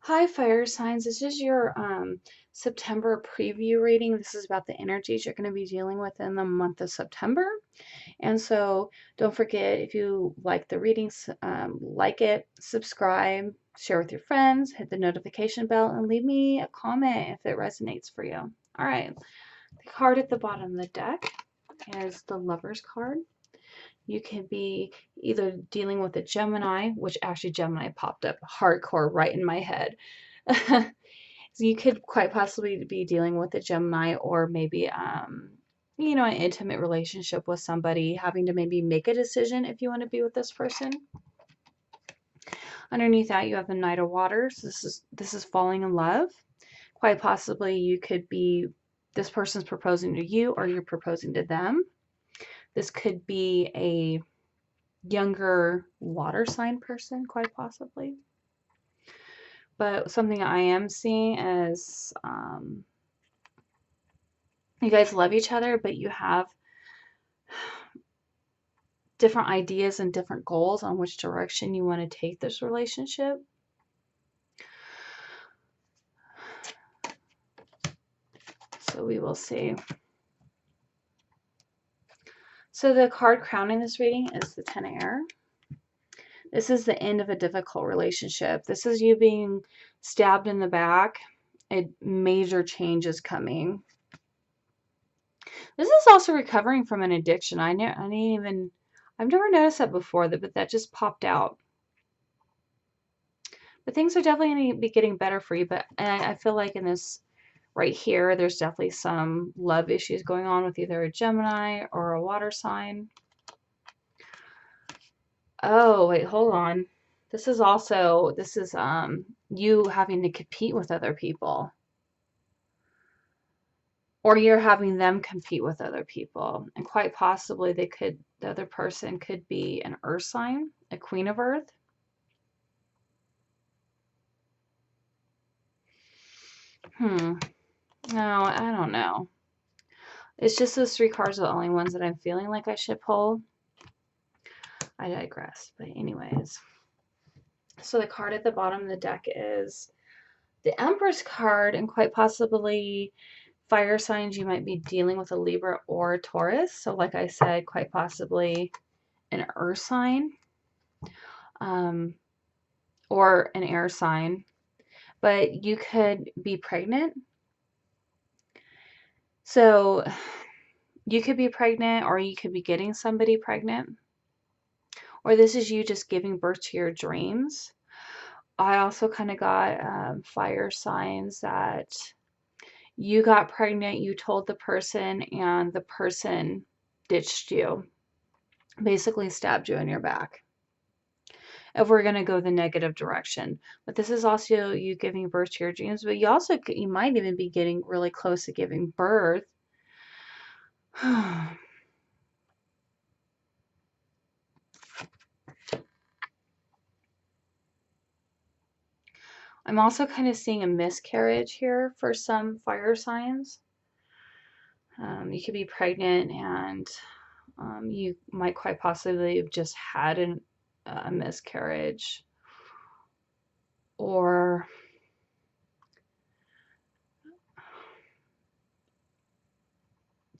Hi, fire signs. This is your September preview reading. This is about the energies you're going to be dealing with in the month of September. And so don't forget, if you like the readings, like it, subscribe, share with your friends, hit the notification bell, and leave me a comment if it resonates for you. All right. The card at the bottom of the deck is the Lover's card. You can be either dealing with a Gemini, which actually Gemini popped up hardcore right in my head. So you could quite possibly be dealing with a Gemini, or maybe an intimate relationship with somebody, having to maybe make a decision if you want to be with this person. Underneath that, you have the Knight of Waters. This is falling in love. Quite possibly you could be, this person's proposing to you or you're proposing to them. This could be a younger water sign person, quite possibly. But something I am seeing is you guys love each other, but you have different ideas and different goals on which direction you want to take this relationship. So we will see. So the card crowning this reading is the Ten of Air. This is the end of a difficult relationship. This is you being stabbed in the back. A major change is coming. This is also recovering from an addiction. I've never noticed that before, but that just popped out. But things are definitely going to be getting better for you. But I feel like in this right here, there's definitely some love issues going on with either a Gemini or a water sign. Oh, wait, hold on. This is you having to compete with other people. Or you're having them compete with other people. And quite possibly the other person could be an earth sign, a queen of earth. No, I don't know. It's just those three cards are the only ones that I'm feeling like I should pull. I digress. But anyways. So the card at the bottom of the deck is the Empress card, and quite possibly fire signs, you might be dealing with a Libra or a Taurus. So like I said, quite possibly an earth sign or an air sign. But you could be pregnant. So you could be pregnant, or you could be getting somebody pregnant. Or this is you just giving birth to your dreams. I also kind of got fire signs that you got pregnant, you told the person, and the person ditched you, basically stabbed you in your back. If we're going to go the negative direction. But this is also you giving birth to your dreams, but you might even be getting really close to giving birth. I'm also kind of seeing a miscarriage here for some fire signs. You could be pregnant, and you might quite possibly have just had a miscarriage, or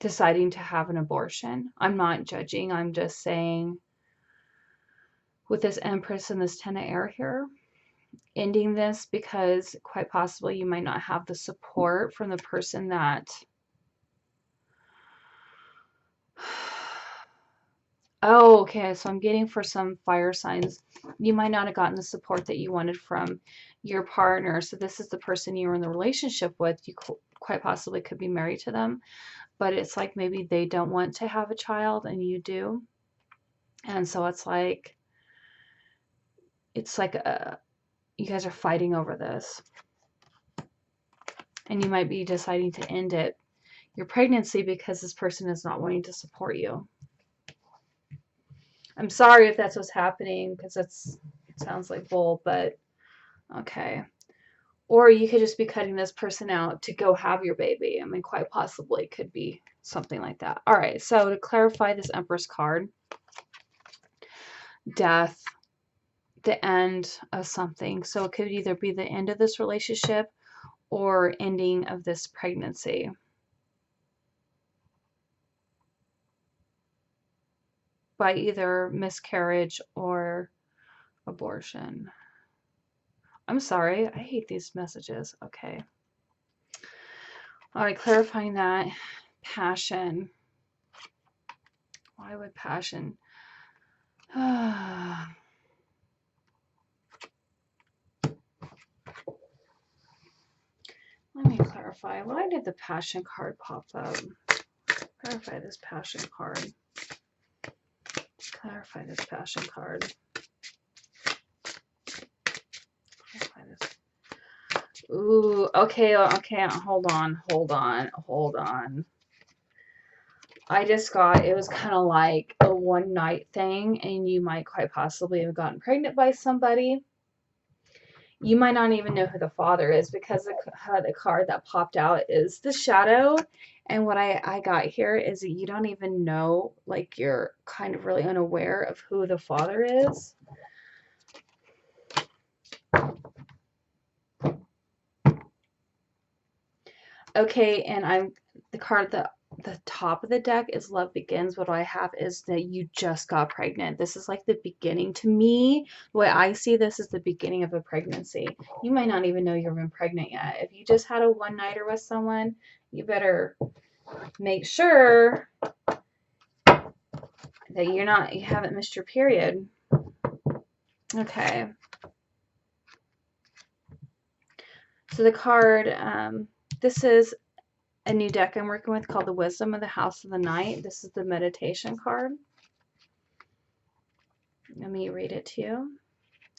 deciding to have an abortion. I'm not judging. I'm just saying with this Empress and this Ten of Air here, ending this because quite possibly you might not have the support from the person that oh, okay, so I'm getting for some fire signs, you might not have gotten the support that you wanted from your partner. So this is the person you were in the relationship with. You quite possibly could be married to them, but it's like maybe they don't want to have a child and you do. And so it's like you guys are fighting over this. And you might be deciding to end your pregnancy because this person is not wanting to support you. I'm sorry if that's what's happening, because it sounds like bull, but okay. Or you could just be cutting this person out to go have your baby. I mean, quite possibly could be something like that. All right, so to clarify this Empress card, death, the end of something. So it could either be the end of this relationship or ending of this pregnancy. By either miscarriage or abortion. I'm sorry, I hate these messages. Okay. All right, clarifying that. Passion. Why would passion? Let me clarify. Why did the passion card pop up? Clarify this passion card. Clarify this passion card. Clarify this. Ooh, okay, hold on. I just got, it was kind of like a one night thing, and you might quite possibly have gotten pregnant by somebody. You might not even know who the father is, because the card that popped out is the shadow. And what I got here is that you don't even know, like, you're kind of really unaware of who the father is. Okay, and the card that the top of the deck is Love Begins. What I have is that you just got pregnant. This is like the beginning. To me, the way I see this is the beginning of a pregnancy. You might not even know you've been pregnant yet. If you just had a one-nighter with someone, you better make sure that you haven't missed your period. Okay. So the card, this is a new deck I'm working with called the Wisdom of the House of the Night. This is the meditation card. Let me read it to you.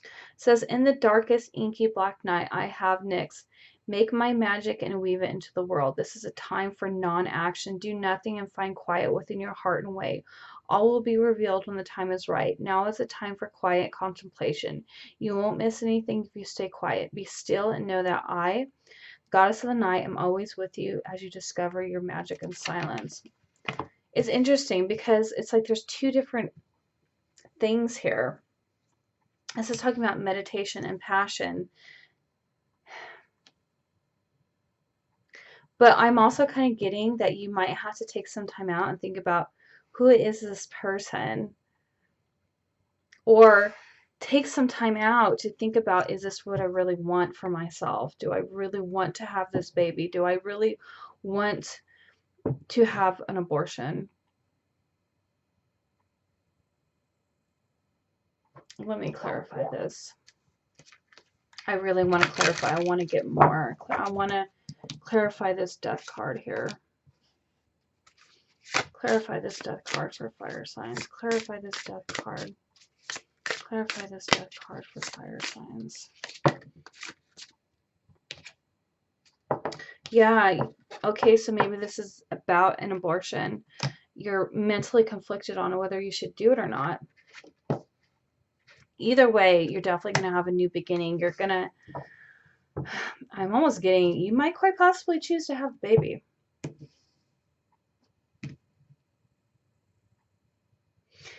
It says, in the darkest inky black night, I have Nyx. Make my magic and weave it into the world. This is a time for non-action. Do nothing and find quiet within your heart and wait. All will be revealed when the time is right. Now is a time for quiet contemplation. You won't miss anything if you stay quiet. Be still and know that I, Goddess of the Night, am always with you as you discover your magic in silence. It's interesting because it's like there's two different things here. This is talking about meditation and passion. But I'm also kind of getting that you might have to take some time out and think about, who is this person? Or take some time out to think about, is this what I really want for myself? Do I really want to have this baby? Do I really want to have an abortion? Let me clarify this. I really want to clarify. I want to get more. I want to clarify this death card here. Clarify this death card for fire signs. Clarify this death card. Clarify this death card for fire signs. Yeah, okay, so maybe this is about an abortion. You're mentally conflicted on whether you should do it or not. Either way, you're definitely going to have a new beginning. You're going to, I'm almost getting, you might quite possibly choose to have a baby.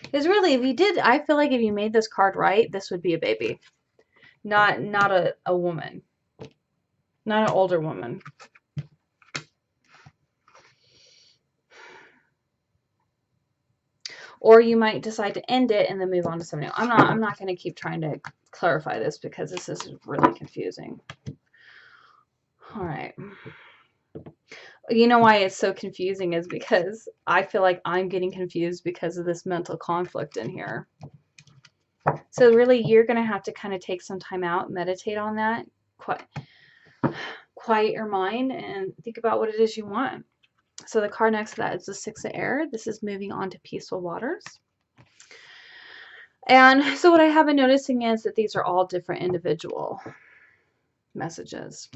Because really, if you did, I feel like if you made this card right, this would be a baby. Not a woman. Not an older woman. Or you might decide to end it and then move on to something else. I'm not going to keep trying to clarify this because this is really confusing. All right. You know why it's so confusing is because I feel like I'm getting confused because of this mental conflict in here. So really, you're going to have to kind of take some time out, meditate on that, quiet your mind, and think about what it is you want. So the card next to that is the Six of Air. This is moving on to peaceful waters. And so what I have been noticing is that these are all different individual messages.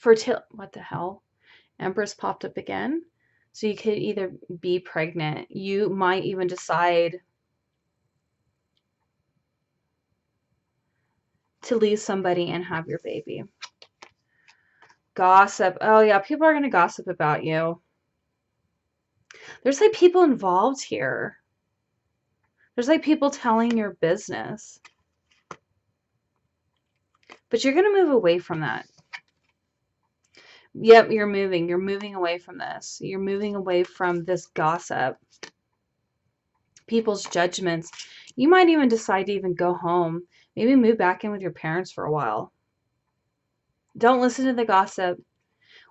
What the hell? Empress popped up again. So you could either be pregnant. You might even decide to leave somebody and have your baby. Gossip. Oh yeah, people are going to gossip about you. There's like people involved here. There's like people telling your business. But you're going to move away from that. Yep, you're moving. You're moving away from this. You're moving away from this gossip. People's judgments. You might even decide to even go home. Maybe move back in with your parents for a while. Don't listen to the gossip.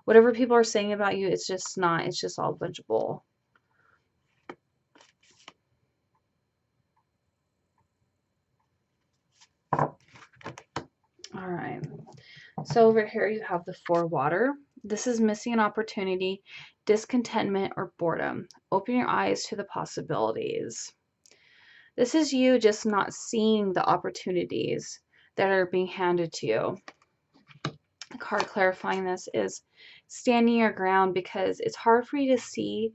Whatever people are saying about you, it's just not. It's just all a bunch of bull. All right. So over here you have the 4 water. This is missing an opportunity, discontentment, or boredom. Open your eyes to the possibilities. This is you just not seeing the opportunities that are being handed to you. The card clarifying this is standing your ground, because it's hard for you to see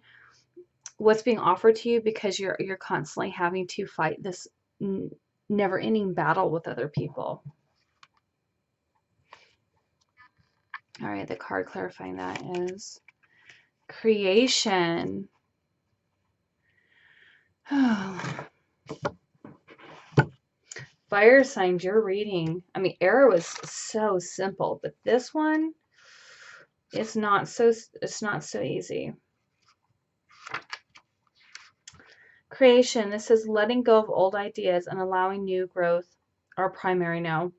what's being offered to you because you're constantly having to fight this never-ending battle with other people. All right, the card clarifying that is creation. Fire signs, you're reading. I mean, air was so simple, but this one, it's not so easy. Creation, this is letting go of old ideas and allowing new growth are primary now.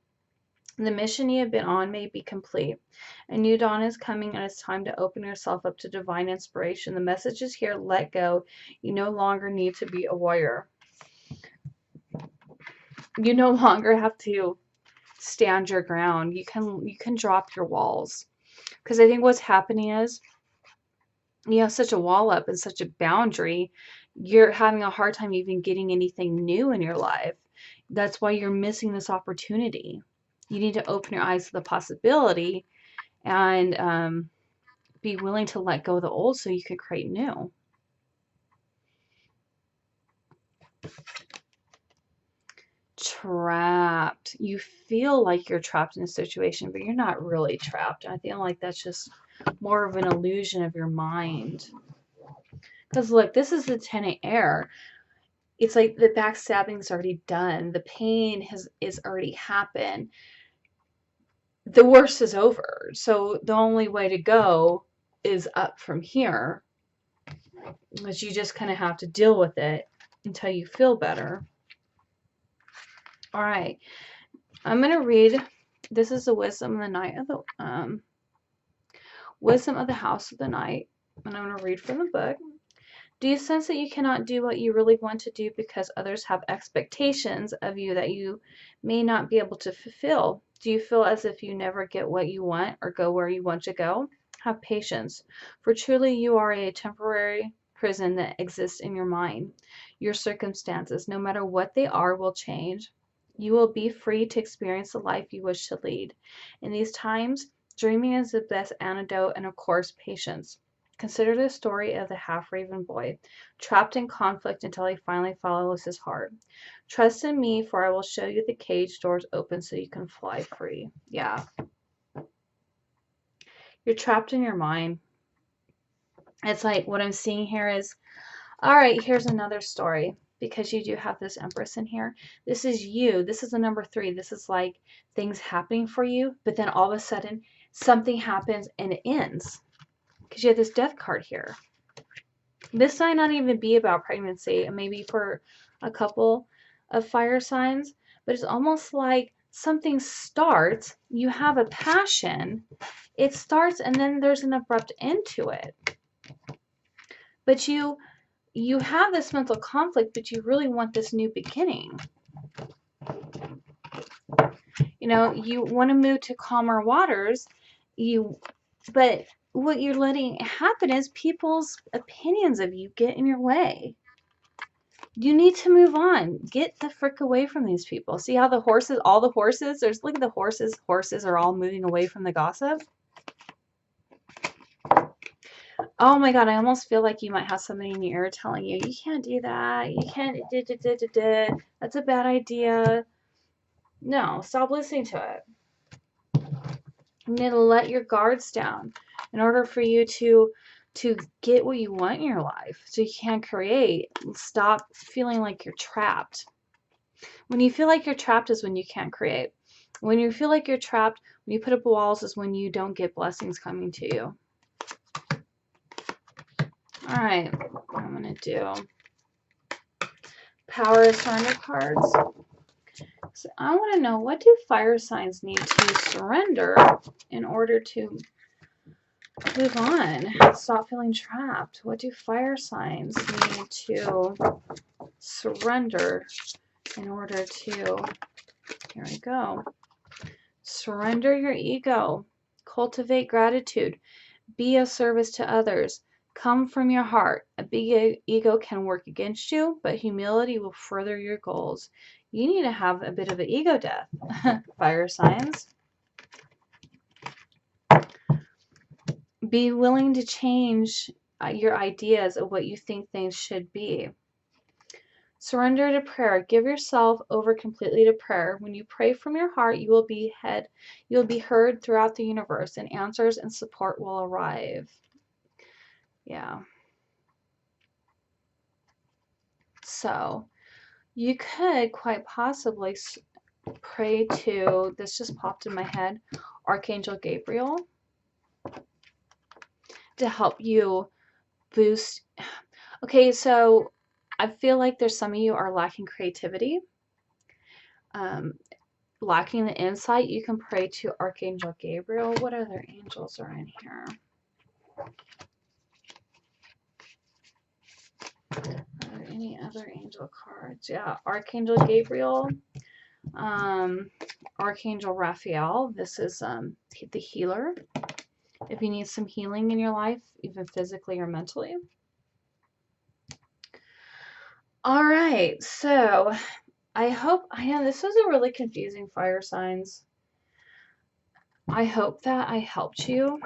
The mission you have been on may be complete. A new dawn is coming, and it's time to open yourself up to divine inspiration. The message is here, let go. You no longer need to be a warrior. You no longer have to stand your ground. You can drop your walls. Because I think what's happening is you have such a wall up and such a boundary, you're having a hard time even getting anything new in your life. That's why you're missing this opportunity. You need to open your eyes to the possibility and be willing to let go of the old so you can create new. Trapped. You feel like you're trapped in a situation, but you're not really trapped. I feel like that's just more of an illusion of your mind. Because look, this is the 10 of air. It's like the backstabbing's already done. The pain is already happened. The worst is over. So the only way to go is up from here. But you just kind of have to deal with it until you feel better. All right. I'm going to read. This is the wisdom of the night of the wisdom of the house of the night. And I'm going to read from the book. Do you sense that you cannot do what you really want to do because others have expectations of you that you may not be able to fulfill? Do you feel as if you never get what you want or go where you want to go? Have patience, for truly you are a temporary prison that exists in your mind. Your circumstances, no matter what they are, will change. You will be free to experience the life you wish to lead. In these times, dreaming is the best antidote, and of course, patience. Consider the story of the half-raven boy, trapped in conflict until he finally follows his heart. Trust in me, for I will show you the cage doors open so you can fly free. Yeah. You're trapped in your mind. It's like what I'm seeing here is, all right, here's another story, because you do have this Empress in here. This is you. This is the number 3. This is like things happening for you, but then all of a sudden something happens and it ends. Because you have this death card here. This might not even be about pregnancy, maybe for a couple of fire signs, but it's almost like something starts, you have a passion, it starts, and then there's an abrupt end to it. But you have this mental conflict, but you really want this new beginning. You know, you want to move to calmer waters, but what you're letting happen is people's opinions of you get in your way. You need to move on. Get the frick away from these people. See how the horses, all the horses, look at the horses. Horses are all moving away from the gossip. Oh my God, I almost feel like you might have somebody in your ear telling you, you can't do that. You can't, that's a bad idea. No, stop listening to it. You need to let your guards down in order for you to to get what you want in your life so you can create. Stop feeling like you're trapped. When you feel like you're trapped is when you can't create. When you feel like you're trapped, when you put up walls is when you don't get blessings coming to you. All right, I'm going to do Power of Surrender cards. So I want to know, what do fire signs need to surrender in order to move on? Stop feeling trapped. What do fire signs need to surrender in order to, here we go, surrender your ego, cultivate gratitude, be of service to others, come from your heart. A big ego can work against you, but humility will further your goals. You need to have a bit of an ego death, fire signs. Be willing to change your ideas of what you think things should be. Surrender to prayer. Give yourself over completely to prayer. When you pray from your heart, you will be heard throughout the universe, and answers and support will arrive. Yeah. So you could quite possibly pray to, this just popped in my head, Archangel Gabriel, to help you boost. Okay, so I feel like there's some of you are lacking creativity, lacking the insight. You can pray to Archangel Gabriel. What other angels are in here? Are there any other angel cards? Yeah, Archangel Gabriel, Archangel Raphael. This is the healer. If you need some healing in your life, even physically or mentally. All right, so I know this was a really confusing fire signs. I hope that I helped you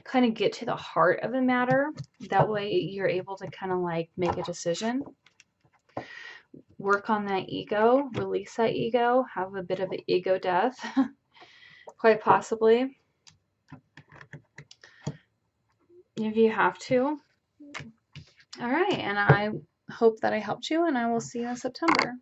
kind of get to the heart of the matter. That way you're able to kind of like make a decision. Work on that ego, release that ego, have a bit of an ego death, quite possibly, if you have to. All right, and I hope that I helped you, and I will see you in September.